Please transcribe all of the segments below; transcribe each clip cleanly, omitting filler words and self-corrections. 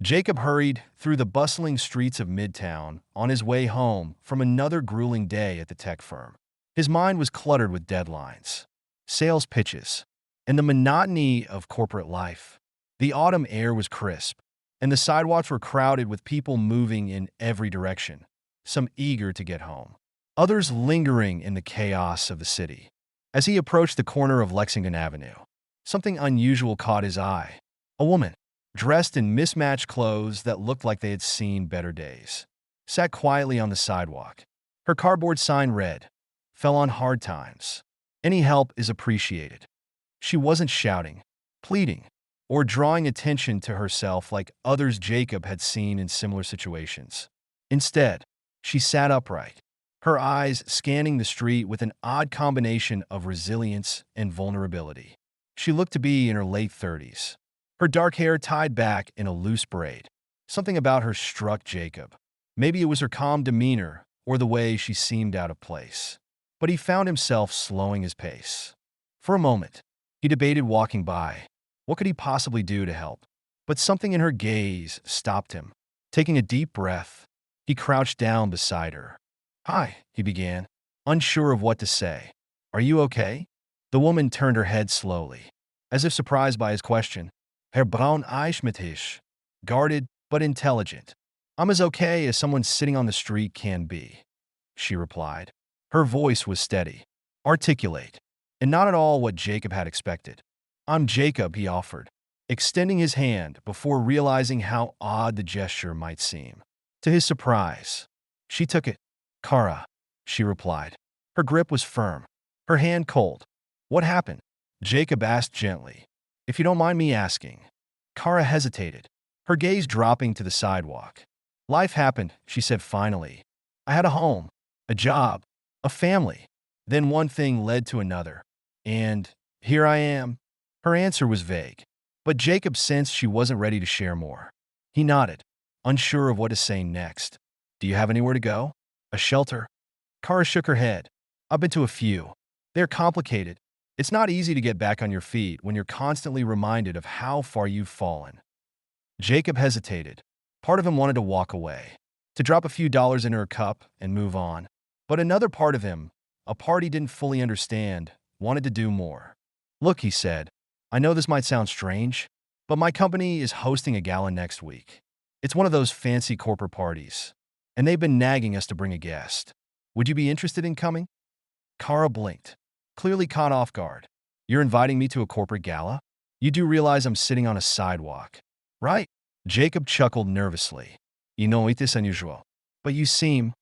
Jacob hurried through the bustling streets of Midtown on his way home from another grueling day at the tech firm. His mind was cluttered with deadlines, sales pitches, and the monotony of corporate life. The autumn air was crisp, and the sidewalks were crowded with people moving in every direction, some eager to get home, others lingering in the chaos of the city. As he approached the corner of Lexington Avenue, something unusual caught his eye. A woman, dressed in mismatched clothes that looked like they had seen better days, sat quietly on the sidewalk. Her cardboard sign read, "Fell on hard times. Any help is appreciated." She wasn't shouting, pleading, or drawing attention to herself like others Jacob had seen in similar situations. Instead, she sat upright, her eyes scanning the street with an odd combination of resilience and vulnerability. She looked to be in her late 30s, her dark hair tied back in a loose braid. Something about her struck Jacob. Maybe it was her calm demeanor or the way she seemed out of place. But he found himself slowing his pace. For a moment, he debated walking by. What could he possibly do to help? But something in her gaze stopped him. Taking a deep breath, he crouched down beside her. "Hi," he began, unsure of what to say. "Are you okay?" The woman turned her head slowly, as if surprised by his question. Herr Braun Eichmetisch, guarded but intelligent. "I'm as okay as someone sitting on the street can be," she replied. Her voice was steady, articulate, and not at all what Jacob had expected. "I'm Jacob," he offered, extending his hand before realizing how odd the gesture might seem. To his surprise, she took it. "Kara," she replied. Her grip was firm, her hand cold. "What happened?" Jacob asked gently. "If you don't mind me asking." Kara hesitated, her gaze dropping to the sidewalk. "Life happened," she said finally. "I had a home, a job, a family. Then one thing led to another. And here I am." Her answer was vague, but Jacob sensed she wasn't ready to share more. He nodded, unsure of what to say next. "Do you have anywhere to go? A shelter?" Kara shook her head. "I've been to a few. They're complicated. It's not easy to get back on your feet when you're constantly reminded of how far you've fallen." Jacob hesitated. Part of him wanted to walk away, to drop a few dollars in her cup and move on. But another part of him, a part he didn't fully understand, wanted to do more. "Look," he said, "I know this might sound strange, but my company is hosting a gala next week. It's one of those fancy corporate parties, and they've been nagging us to bring a guest. Would you be interested in coming?" Kara blinked, clearly caught off guard. "You're inviting me to a corporate gala? You do realize I'm sitting on a sidewalk, right?" Jacob chuckled nervously. "You know, it is unusual, but you seem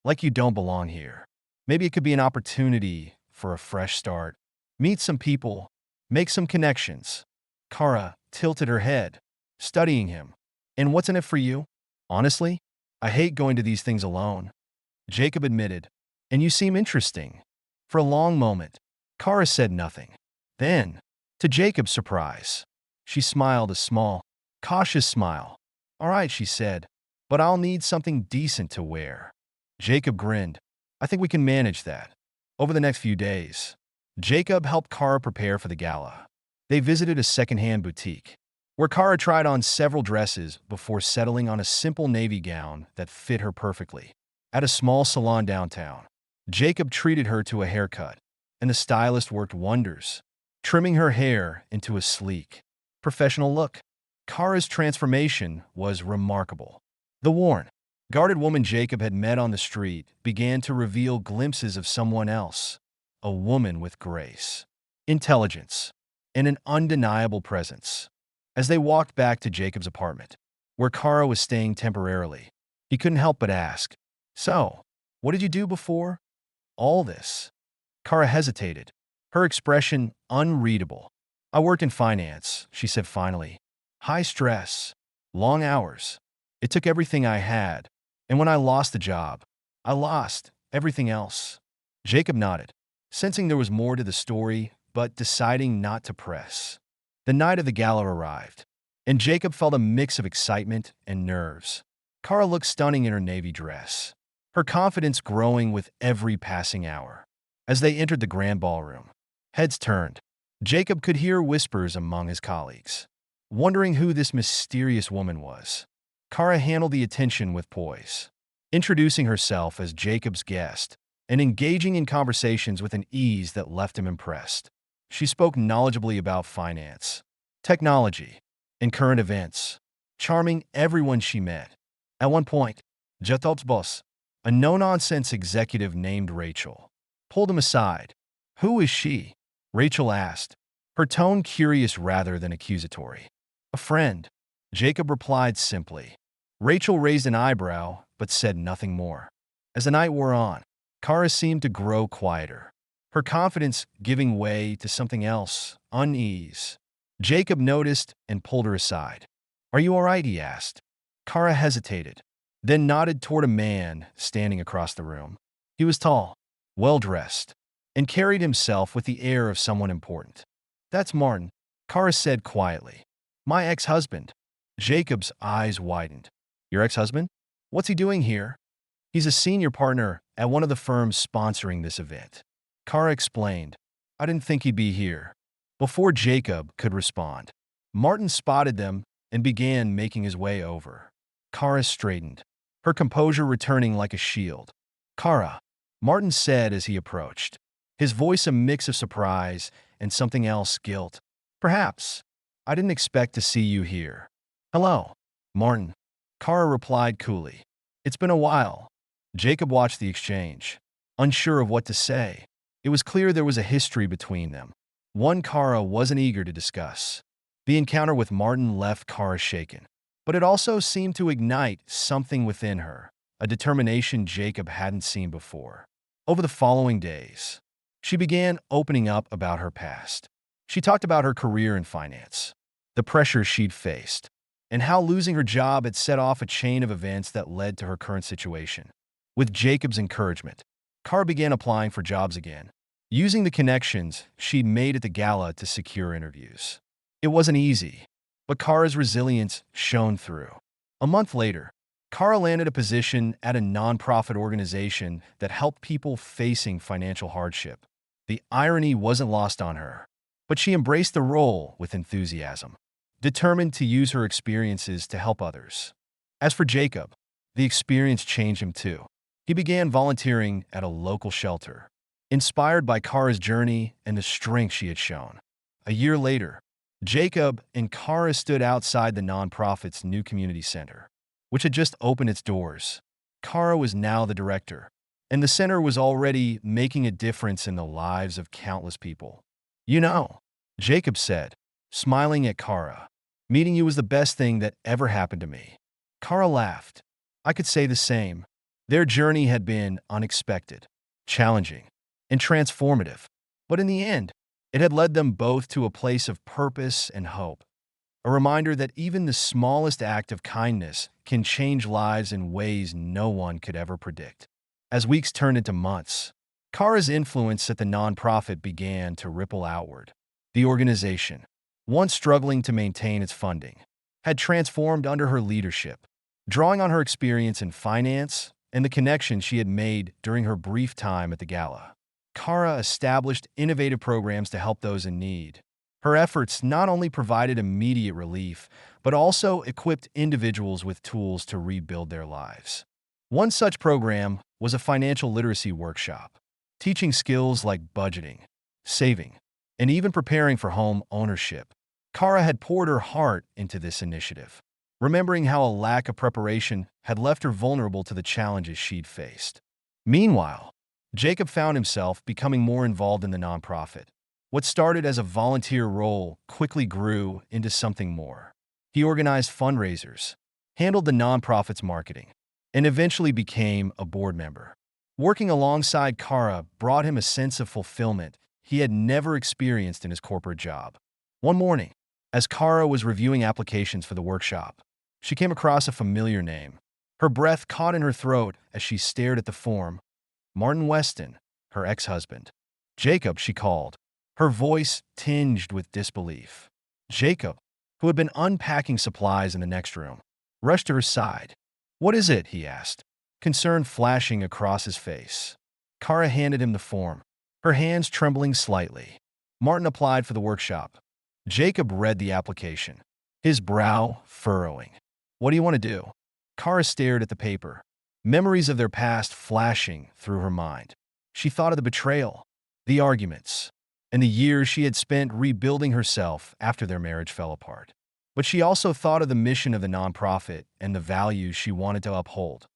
like you don't belong here. Maybe it could be an opportunity for a fresh start. Meet some people, make some connections." Kara tilted her head, studying him. "And what's in it for you?" "Honestly, I hate going to these things alone," Jacob admitted. "And you seem interesting." For a long moment, Kara said nothing. Then, to Jacob's surprise, she smiled a small, cautious smile. "All right," she said, "but I'll need something decent to wear." Jacob grinned. "I think we can manage that. Over the next few days." Jacob helped Kara prepare for the gala. They visited a secondhand boutique, where Kara tried on several dresses before settling on a simple navy gown that fit her perfectly. At a small salon downtown, Jacob treated her to a haircut, and the stylist worked wonders, trimming her hair into a sleek, professional look. Kara's transformation was remarkable. The worn, guarded woman Jacob had met on the street began to reveal glimpses of someone else, a woman with grace, intelligence, and an undeniable presence. As they walked back to Jacob's apartment, where Kara was staying temporarily, he couldn't help but ask, "So, what did you do before all this?" Kara hesitated, her expression unreadable. "I worked in finance," she said finally. "High stress, long hours. It took everything I had, and when I lost the job, I lost everything else." Jacob nodded, sensing there was more to the story, but deciding not to press. The night of the gala arrived, and Jacob felt a mix of excitement and nerves. Kara looked stunning in her navy dress, her confidence growing with every passing hour. As they entered the grand ballroom, heads turned. Jacob could hear whispers among his colleagues. wondering who this mysterious woman was. Kara handled the attention with poise, introducing herself as Jacob's guest and engaging in conversations with an ease that left him impressed. She spoke knowledgeably about finance, technology, and current events, charming everyone she met. At one point, Jacob's boss, a no-nonsense executive named Rachel, pulled him aside. "Who is she?" Rachel asked, her tone curious rather than accusatory. "A friend," Jacob replied simply. Rachel raised an eyebrow but said nothing more. As the night wore on, Kara seemed to grow quieter, her confidence giving way to something else, unease. Jacob noticed and pulled her aside. "Are you all right?" he asked. Kara hesitated, then nodded toward a man standing across the room. He was tall, well-dressed, and carried himself with the air of someone important. "That's Martin," Kara said quietly. "My ex-husband." Jacob's eyes widened. "Your ex-husband? What's he doing here?" "He's a senior partner at one of the firms sponsoring this event." Kara explained. "I didn't think he'd be here." Before Jacob could respond, Martin spotted them and began making his way over. Kara straightened, her composure returning like a shield. "Kara," Martin said as he approached, his voice a mix of surprise and something else, guilt. "Perhaps. I didn't expect to see you here." "Hello, Martin," Kara replied coolly. "It's been a while." Jacob watched the exchange, unsure of what to say. It was clear there was a history between them, one Kara wasn't eager to discuss. The encounter with Martin left Kara shaken, but it also seemed to ignite something within her, a determination Jacob hadn't seen before. Over the following days, she began opening up about her past. She talked about her career in finance, the pressures she'd faced, and how losing her job had set off a chain of events that led to her current situation. With Jacob's encouragement, Kara began applying for jobs again, using the connections she'd made at the gala to secure interviews. It wasn't easy, but Kara's resilience shone through. A month later, Kara landed a position at a nonprofit organization that helped people facing financial hardship. The irony wasn't lost on her, but she embraced the role with enthusiasm, determined to use her experiences to help others. As for Jacob, the experience changed him too. He began volunteering at a local shelter, inspired by Kara's journey and the strength she had shown. A year later, Jacob and Kara stood outside the nonprofit's new community center, which had just opened its doors. Kara was now the director, and the center was already making a difference in the lives of countless people. "You know," Jacob said, smiling at Kara, "meeting you was the best thing that ever happened to me." Kara laughed. "I could say the same." Their journey had been unexpected, challenging, and transformative, but in the end, it had led them both to a place of purpose and hope, a reminder that even the smallest act of kindness can change lives in ways no one could ever predict. As weeks turned into months, Kara's influence at the nonprofit began to ripple outward. The organization, once struggling to maintain its funding, had transformed under her leadership, drawing on her experience in finance and the connections she had made during her brief time at the gala. Kara established innovative programs to help those in need. Her efforts not only provided immediate relief, but also equipped individuals with tools to rebuild their lives. One such program was a financial literacy workshop, teaching skills like budgeting, saving, and even preparing for home ownership. Kara had poured her heart into this initiative, remembering how a lack of preparation had left her vulnerable to the challenges she'd faced. Meanwhile, Jacob found himself becoming more involved in the nonprofit. What started as a volunteer role quickly grew into something more. He organized fundraisers, handled the nonprofit's marketing, and eventually became a board member. Working alongside Kara brought him a sense of fulfillment he had never experienced in his corporate job. One morning, as Kara was reviewing applications for the workshop, she came across a familiar name. Her breath caught in her throat as she stared at the form. Martin Weston, her ex-husband. "Jacob," she called, her voice tinged with disbelief. Jacob, who had been unpacking supplies in the next room, rushed to her side. "What is it?" he asked, concern flashing across his face. Kara handed him the form, her hands trembling slightly. Martin applied for the workshop. Jacob read the application, his brow furrowing. What do you want to do? Kara stared at the paper, memories of their past flashing through her mind. She thought of the betrayal, the arguments, and the years she had spent rebuilding herself after their marriage fell apart. But she also thought of the mission of the nonprofit and the values she wanted to uphold.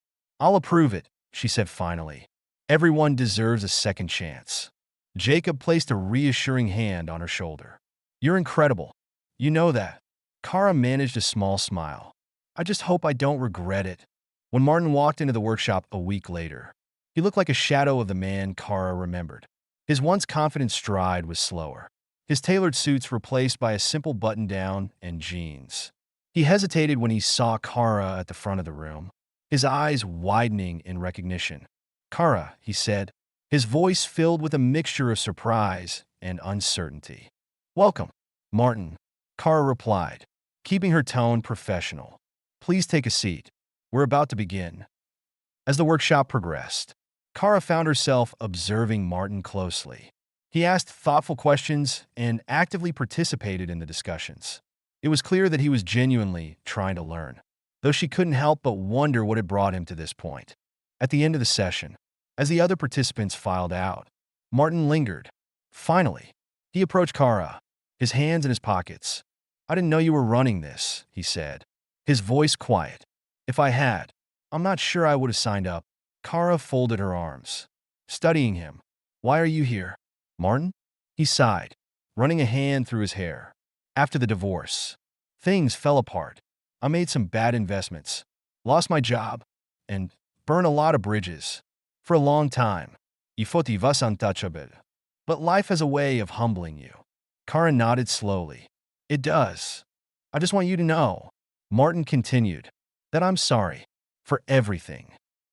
I'll approve it, she said finally. Everyone deserves a second chance. Jacob placed a reassuring hand on her shoulder. You're incredible. You know that. Kara managed a small smile. I just hope I don't regret it. When Martin walked into the workshop a week later, he looked like a shadow of the man Kara remembered. His once confident stride was slower, his tailored suits replaced by a simple button-down and jeans. He hesitated when he saw Kara at the front of the room, his eyes widening in recognition. Kara, he said, his voice filled with a mixture of surprise and uncertainty. Welcome, Martin, Kara replied, keeping her tone professional. Please take a seat. We're about to begin. As the workshop progressed, Kara found herself observing Martin closely. He asked thoughtful questions and actively participated in the discussions. It was clear that he was genuinely trying to learn, though she couldn't help but wonder what had brought him to this point. At the end of the session, as the other participants filed out, Martin lingered. Finally, he approached Kara, his hands in his pockets. I didn't know you were running this, he said, his voice quiet. If I had, I'm not sure I would have signed up. Kara folded her arms, studying him. Why are you here, Martin? He sighed, running a hand through his hair. After the divorce, things fell apart. I made some bad investments, lost my job, and burned a lot of bridges. For a long time, you foti vas untouchable. But life has a way of humbling you. Kara nodded slowly. It does. I just want you to know, Martin continued, that I'm sorry for everything.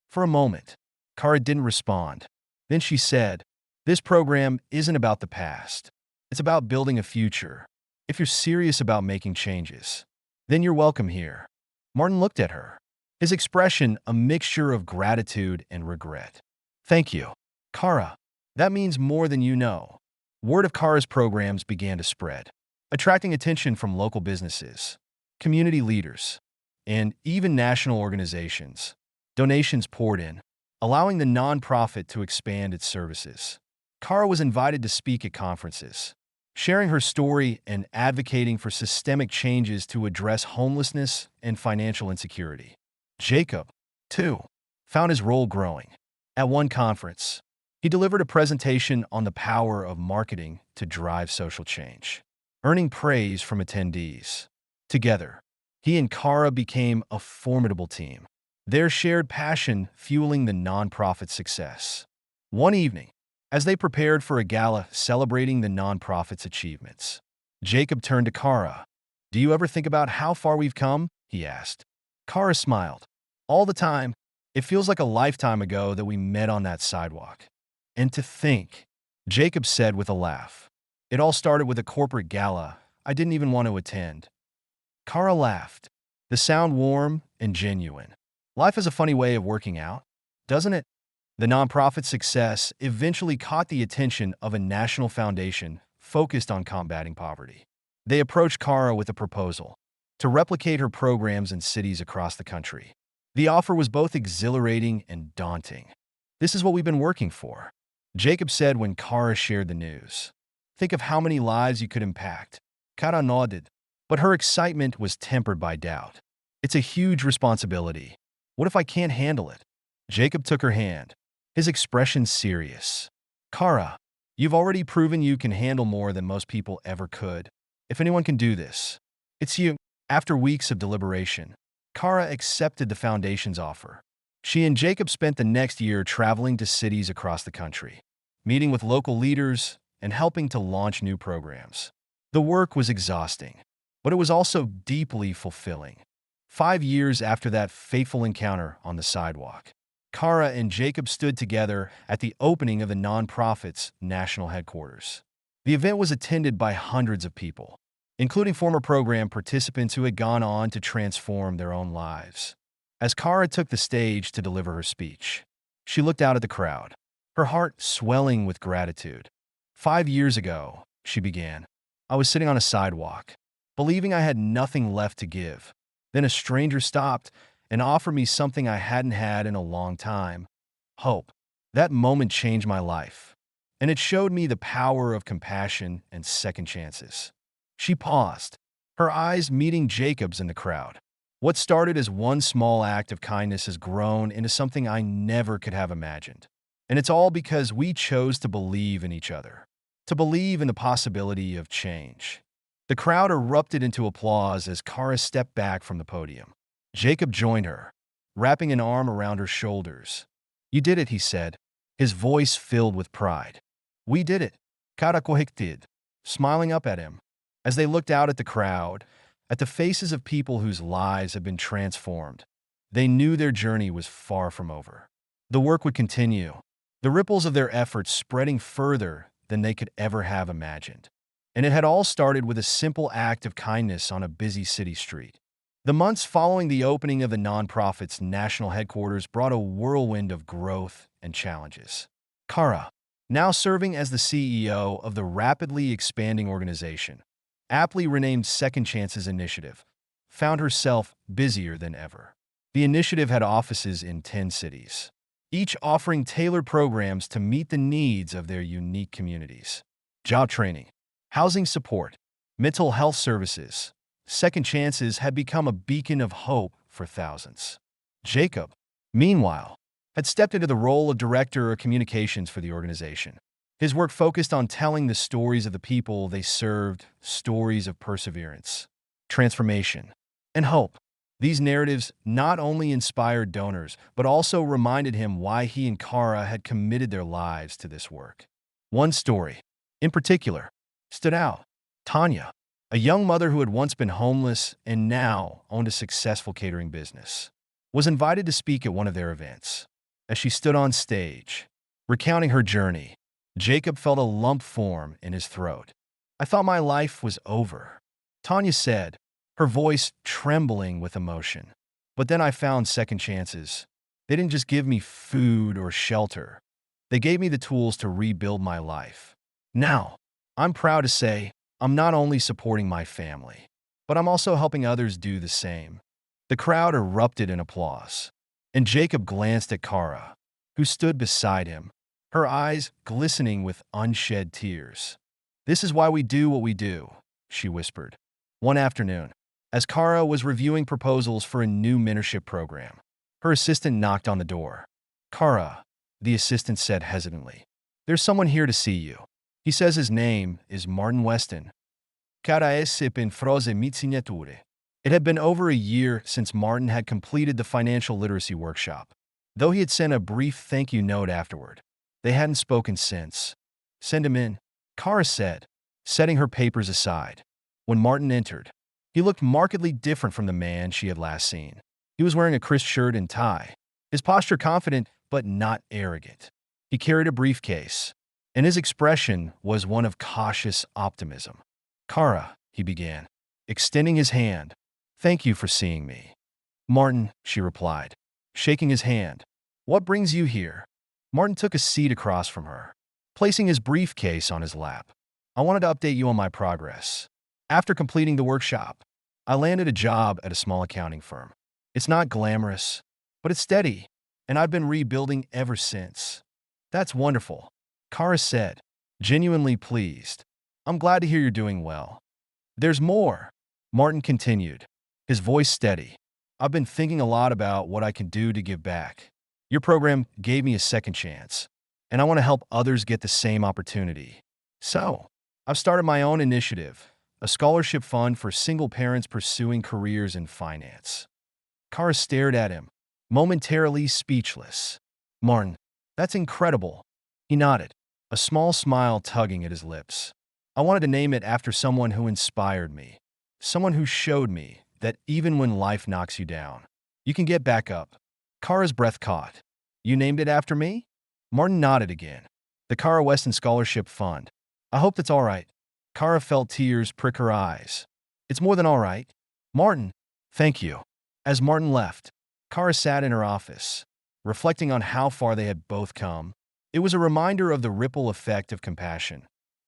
For a moment, Kara didn't respond. Then she said, this program isn't about the past. It's about building a future. If you're serious about making changes, then you're welcome here. Martin looked at her, his expression a mixture of gratitude and regret. Thank you, Kara. That means more than you know. Word of Kara's programs began to spread, attracting attention from local businesses, community leaders, and even national organizations. Donations poured in, allowing the nonprofit to expand its services. Kara was invited to speak at conferences, sharing her story and advocating for systemic changes to address homelessness and financial insecurity. Jacob, too, found his role growing. At one conference, he delivered a presentation on the power of marketing to drive social change, earning praise from attendees. Together, he and Kara became a formidable team, their shared passion fueling the nonprofit's success. One evening, as they prepared for a gala celebrating the nonprofit's achievements, Jacob turned to Kara. Do you ever think about how far we've come? He asked. Kara smiled. All the time. It feels like a lifetime ago that we met on that sidewalk. And to think, Jacob said with a laugh. It all started with a corporate gala I didn't even want to attend. Kara laughed, the sound warm and genuine. Life has a funny way of working out, doesn't it? The nonprofit's success eventually caught the attention of a national foundation focused on combating poverty. They approached Kara with a proposal to replicate her programs in cities across the country. The offer was both exhilarating and daunting. This is what we've been working for, Jacob said when Kara shared the news. Think of how many lives you could impact. Kara nodded, but her excitement was tempered by doubt. It's a huge responsibility. What if I can't handle it? Jacob took her hand, his expression serious. Kara, you've already proven you can handle more than most people ever could. If anyone can do this, it's you. After weeks of deliberation, Kara accepted the foundation's offer. She and Jacob spent the next year traveling to cities across the country, meeting with local leaders and helping to launch new programs. The work was exhausting, but it was also deeply fulfilling. 5 years after that fateful encounter on the sidewalk, Kara and Jacob stood together at the opening of the nonprofit's national headquarters. The event was attended by hundreds of people, including former program participants who had gone on to transform their own lives. As Kara took the stage to deliver her speech, she looked out at the crowd, her heart swelling with gratitude. 5 years ago, she began, I was sitting on a sidewalk, believing I had nothing left to give. Then a stranger stopped and offered me something I hadn't had in a long time: hope. That moment changed my life, and it showed me the power of compassion and second chances. She paused, her eyes meeting Jacob's in the crowd. What started as one small act of kindness has grown into something I never could have imagined. And it's all because we chose to believe in each other, to believe in the possibility of change. The crowd erupted into applause as Kara stepped back from the podium. Jacob joined her, wrapping an arm around her shoulders. "You did it," he said, his voice filled with pride. "We did it," Kara did, smiling up at him. As they looked out at the crowd, at the faces of people whose lives had been transformed, they knew their journey was far from over. The work would continue, the ripples of their efforts spreading further than they could ever have imagined. And it had all started with a simple act of kindness on a busy city street. The months following the opening of the nonprofit's national headquarters brought a whirlwind of growth and challenges. Kara, now serving as the CEO of the rapidly expanding organization, aptly renamed Second Chances Initiative, found herself busier than ever. The initiative had offices in 10 cities, each offering tailored programs to meet the needs of their unique communities. Job training, housing support, mental health services. Second Chances had become a beacon of hope for thousands. Jacob, meanwhile, had stepped into the role of director of communications for the organization. His work focused on telling the stories of the people they served, stories of perseverance, transformation, and hope. These narratives not only inspired donors, but also reminded him why he and Kara had committed their lives to this work. One story, in particular, stood out. Tanya, a young mother who had once been homeless and now owned a successful catering business, was invited to speak at one of their events. As she stood on stage, recounting her journey, Jacob felt a lump form in his throat. "I thought my life was over," Tanya said, her voice trembling with emotion. "But then I found Second Chances. They didn't just give me food or shelter. They gave me the tools to rebuild my life. Now, I'm proud to say I'm not only supporting my family, but I'm also helping others do the same." The crowd erupted in applause, and Jacob glanced at Kara, who stood beside him, her eyes glistening with unshed tears. "This is why we do what we do," she whispered. One afternoon, as Kara was reviewing proposals for a new mentorship program, her assistant knocked on the door. "Kara," the assistant said hesitantly, "there's someone here to see you. He says his name is Martin Weston." Kara in froze mit signature. It had been over a year since Martin had completed the financial literacy workshop, though he had sent a brief thank you note afterward. They hadn't spoken since. "Send him in," Kara said, setting her papers aside. When Martin entered, he looked markedly different from the man she had last seen. He was wearing a crisp shirt and tie, his posture confident but not arrogant. He carried a briefcase, and his expression was one of cautious optimism. "Kara," he began, extending his hand, "thank you for seeing me." "Martin," she replied, shaking his hand. "What brings you here?" Martin took a seat across from her, placing his briefcase on his lap. "I wanted to update you on my progress. After completing the workshop, I landed a job at a small accounting firm. It's not glamorous, but it's steady, and I've been rebuilding ever since." "That's wonderful," Kara said, genuinely pleased. "I'm glad to hear you're doing well." "There's more," Martin continued, his voice steady. "I've been thinking a lot about what I can do to give back. Your program gave me a second chance, and I want to help others get the same opportunity. So, I've started my own initiative, a scholarship fund for single parents pursuing careers in finance." Kara stared at him, momentarily speechless. "Martin, that's incredible." He nodded, a small smile tugging at his lips. "I wanted to name it after someone who inspired me, someone who showed me that even when life knocks you down, you can get back up." Kara's breath caught. "You named it after me?" Martin nodded again. "The Kara Weston Scholarship Fund. I hope that's all right." Kara felt tears prick her eyes. "It's more than all right." "Martin, thank you." As Martin left, Kara sat in her office, reflecting on how far they had both come. It was a reminder of the ripple effect of compassion,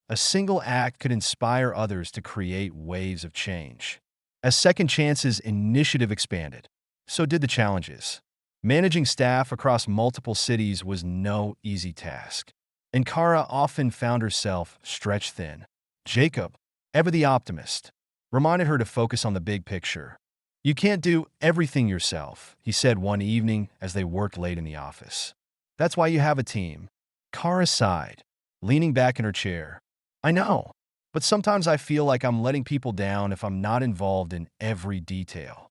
A single act could inspire others to create waves of change. As Second Chance's initiative expanded, so did the challenges. Managing staff across multiple cities was no easy task, and Kara often found herself stretched thin. Jacob, ever the optimist, reminded her to focus on the big picture. You can't do everything yourself, he said one evening as they worked late in the office. That's why you have a team. Kara sighed, leaning back in her chair. I know, but sometimes I feel like I'm letting people down if I'm not involved in every detail.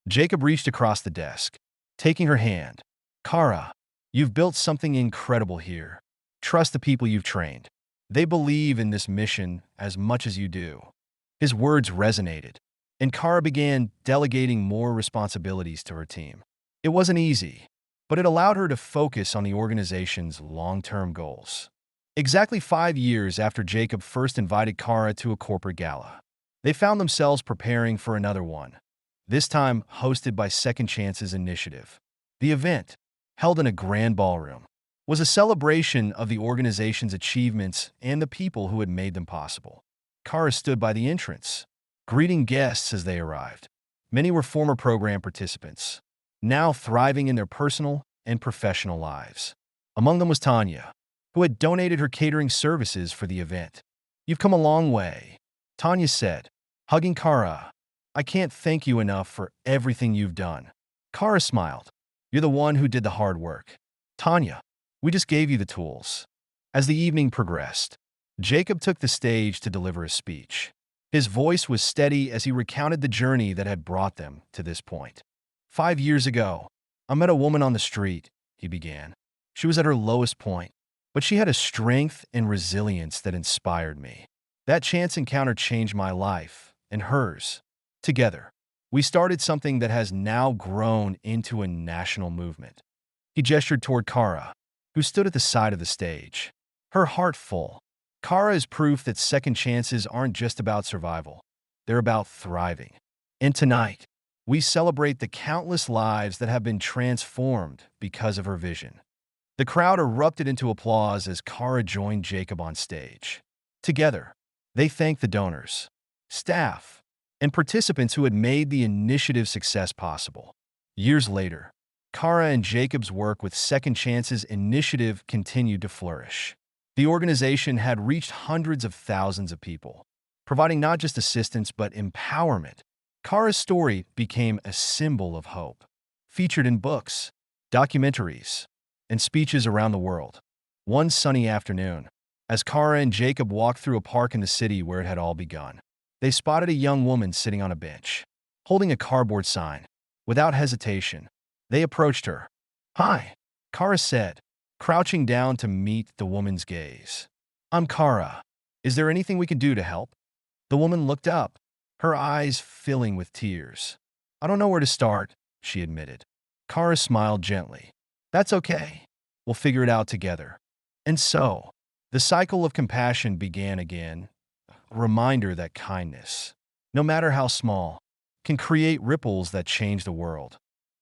Jacob reached across the desk, taking her hand. Kara, you've built something incredible here. Trust the people you've trained. They believe in this mission as much as you do. His words resonated, and Kara began delegating more responsibilities to her team. It wasn't easy, but it allowed her to focus on the organization's long-term goals. Exactly 5 years after Jacob first invited Kara to a corporate gala, they found themselves preparing for another one, this time hosted by Second Chance's initiative. The event, held in a grand ballroom, was a celebration of the organization's achievements and the people who had made them possible. Kara stood by the entrance, greeting guests as they arrived. Many were former program participants, now thriving in their personal and professional lives. Among them was Tanya, who had donated her catering services for the event. You've come a long way, Tanya said, hugging Kara. I can't thank you enough for everything you've done. Kara smiled. You're the one who did the hard work. Tanya, we just gave you the tools. As the evening progressed, Jacob took the stage to deliver a speech. His voice was steady as he recounted the journey that had brought them to this point. 5 years ago, I met a woman on the street, he began. She was at her lowest point, but she had a strength and resilience that inspired me. That chance encounter changed my life and hers. Together, we started something that has now grown into a national movement. He gestured toward Kara, who stood at the side of the stage, her heart full. Kara is proof that second chances aren't just about survival. They're about thriving. And tonight, we celebrate the countless lives that have been transformed because of her vision. The crowd erupted into applause as Kara joined Jacob on stage. Together, they thanked the donors, staff, and participants who had made the initiative's success possible. Years later, Kara and Jacob's work with Second Chance's initiative continued to flourish. The organization had reached hundreds of thousands of people, providing not just assistance but empowerment. Kara's story became a symbol of hope, featured in books, documentaries, and speeches around the world. One sunny afternoon, as Kara and Jacob walked through a park in the city where it had all begun, they spotted a young woman sitting on a bench, holding a cardboard sign. Without hesitation, they approached her. Hi, Kara said, crouching down to meet the woman's gaze. I'm Kara. Is there anything we can do to help? The woman looked up, her eyes filling with tears. I don't know where to start, she admitted. Kara smiled gently. That's okay. We'll figure it out together. And so, the cycle of compassion began again, a reminder that kindness, no matter how small, can create ripples that change the world.